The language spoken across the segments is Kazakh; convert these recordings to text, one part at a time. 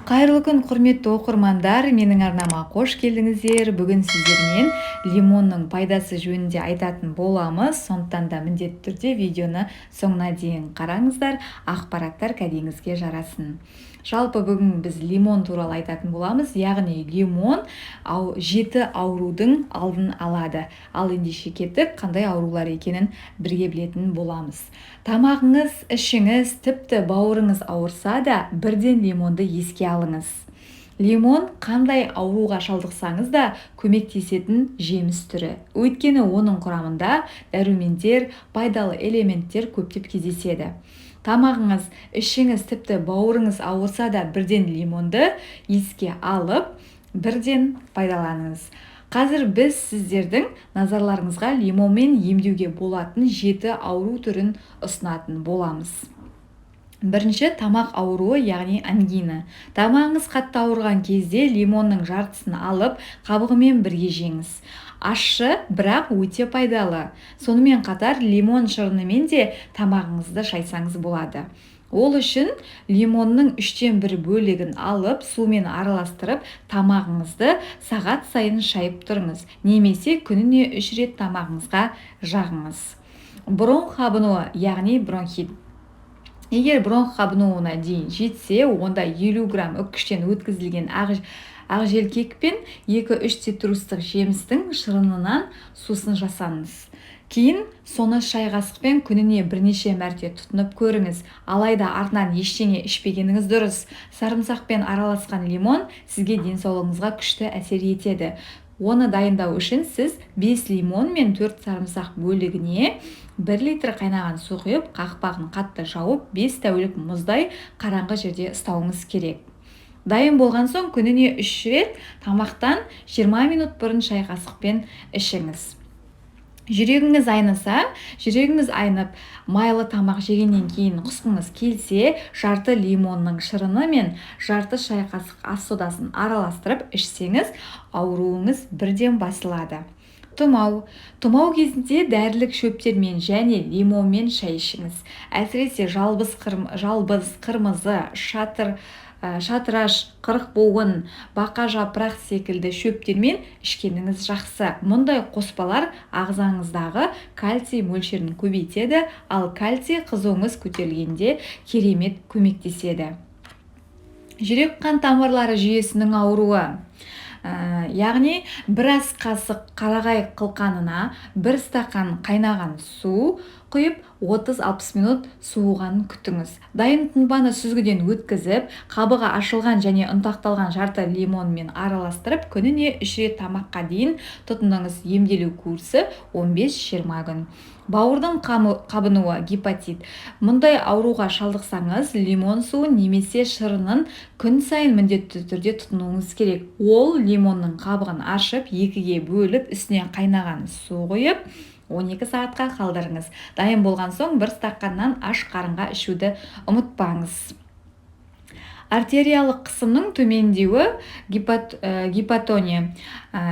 Қайырлы күн, құрметті оқырмандар, менің арнама қош келдіңіздер. Бүгін сіздермен лимонның пайдасы жөнінде айтатын боламыз. Сондықтан да міндетті түрде видеоны соңына дейін қараңыздар, ақпараттар кәдеңізге жарасын. Жалпы бүгін біз лимон туралы айтатын боламыз, яғни лимон жеті аурудың алдын алады. Ал ендеше кеттік, қандай аурулар екенін бірге білетін боламыз. Тамағыңыз, ішіңіз, тіпті бауырыңыз ауырса да, бірден лимонды еске алыңыз. Лимон қандай ауруға шалдықсаңыз да көмектесетін жеміс түрі. Өйткені оның құрамында дәрумендер, пайдалы элементтер көптеп кездеседі. Тамағыңыз, ішіңіз, тіпті бауырыңыз ауырса да бірден лимонды еске алып, бірден пайдаланыңыз. Қазір біз сіздердің назарларыңызға лимонмен емдеуге болатын 7 ауру түрін ұсынатын боламыз. Бірінші, тамақ ауруы, яғни ангина. Тамағыңыз қатты ауырған кезде лимонның жартысын алып, қабығымен бірге жеңіз. Ащы, бірақ өте пайдалы. Сонымен қатар лимон шырынымен де тамағыңызды шайсаңыз болады. Ол үшін лимонның 1/3 бөлігін алып, сумен араластырып, тамағыңызды сағат сайын шайып тұрыңыз. Немесе күніне 3 рет тамағыңызға жағыңыз. Бронх қабынуы, яғни бронхит. Егер бронх қабынуына дейін жетсе, онда 50 грамм үккіштен өткізілген ақжелкек пен 2-3 цитрустық жемістің шырынынан сусын жасаңыз. Кейін соны шай қасықпен күніне бірнеше мәрте тұтынып көріңіз. Алайда артынан ештеңе ішпегеніңіз дұрыс. Сарымсақпен араласқан лимон сізге денсаулығыңызға күшті әсер етеді. Оны дайындау үшін сіз 5 лимон мен 4 сарымсақ бөлігіне 1 литр қайнаған су құйып, қақпағын қатты жауып, 5 тәулік мұздай қараңғы жерде ұстауыңыз керек. Дайын болған соң күніне 3 рет тамақтан 20 минут бұрын шай қасықпен ішіңіз. Жүрегіңіз айнып, майлы тамақ жегеннен кейін құсқыңыз келсе, жарты лимонның шырыны мен жарты шай қасық ас содасын араластырып ішсеңіз, ауруыңыз бірден басылады. Тұмау кезінде дәрілік шөптермен және лимонмен шай ішіңіз. Әсіресе жалбыз қырмызы, шатыраш, қырықбауын, бақа жапырақ секілді шөптермен ішкеніңіз жақсы. Мұндай қоспалар ағзаңыздағы кальций мөлшерін көбейтеді, ал кальций қызуыңыз көтерілгенде керемет көмектеседі. Жүрек қан тамырлары жүйесінің ауруы. Яғни біраз қасық қарағай қылқанына 1 стақан қайнаған су құйып 30-60 минут суығанын күтіңіз. Дайын тұнбаны сүзгіден өткізіп, қабығы ашылған және ұнтақталған жарты лимонмен араластырып, күніне 3 рет тамаққа дейін тұтыныңыз. Емделу курсы 15-20 күн. Бауырдың қабынуы, гепатит. Мұндай ауруға шалдықсаңыз, лимон суын немесе шырынын күн сайын міндетті түрде тұтынуыңыз керек. Ол лимонның қабығын ашып, 2-ге бөліп, үстіне қайнаған су құйып, 12 сағатқа қалдырыңыз. Дайын болған соң 1 стақаннан аш қарынға ішуді ұмытпаңыз. Артериялық қысымның төмендеуі, гипотония.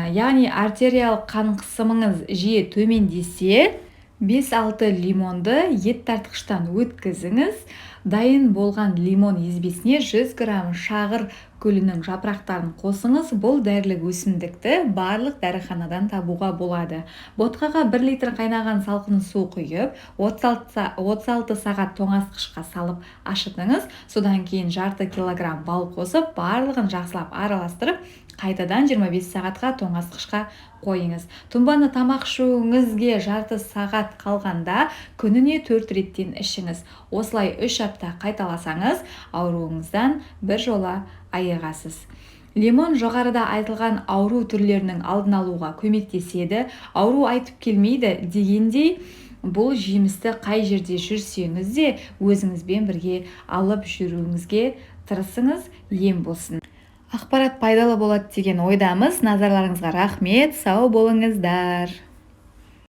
Яғни артериялық қан қысымыңыз жиі төмендесе, 5-6 лимонды ет тартқыштан өткізіңіз. Дайын болған лимон езбесіне 100 грамм шағыр гүлінің жапырақтарын қосыңыз. Бұл дәрілік өсімдікті барлық дәріханадан табуға болады. Ботқаға 1 литр қайнаған салқын су құйып, 36 сағат тоңазытқышқа салып ашытыңыз. Содан кейін жарты килограмм бал қосып, барлығын жақсылап араластырып, қайтадан 25 сағатқа тоңазытқышқа қойыңыз. Тұнбаны тамақ ішуіңізге жарты сағат қалғанда күніне 4 реттен ішіңіз. Осылай 3 апта қайталасаңыз, ауруыңыздан біржола айығасыз. Лимон жоғарыда айтылған ауру түрлерінің алдын алуға көмектеседі. Ауру айтып келмейді дегендей, бұл жемісті қай жерде жүрсеңіз де өзіңізбен бірге алып жүруіңізге тырысыңыз, ем болсын. Ақпарат пайдалы болады деген ойдамыз. Назарларыңызға рахмет, сау болыңыздар.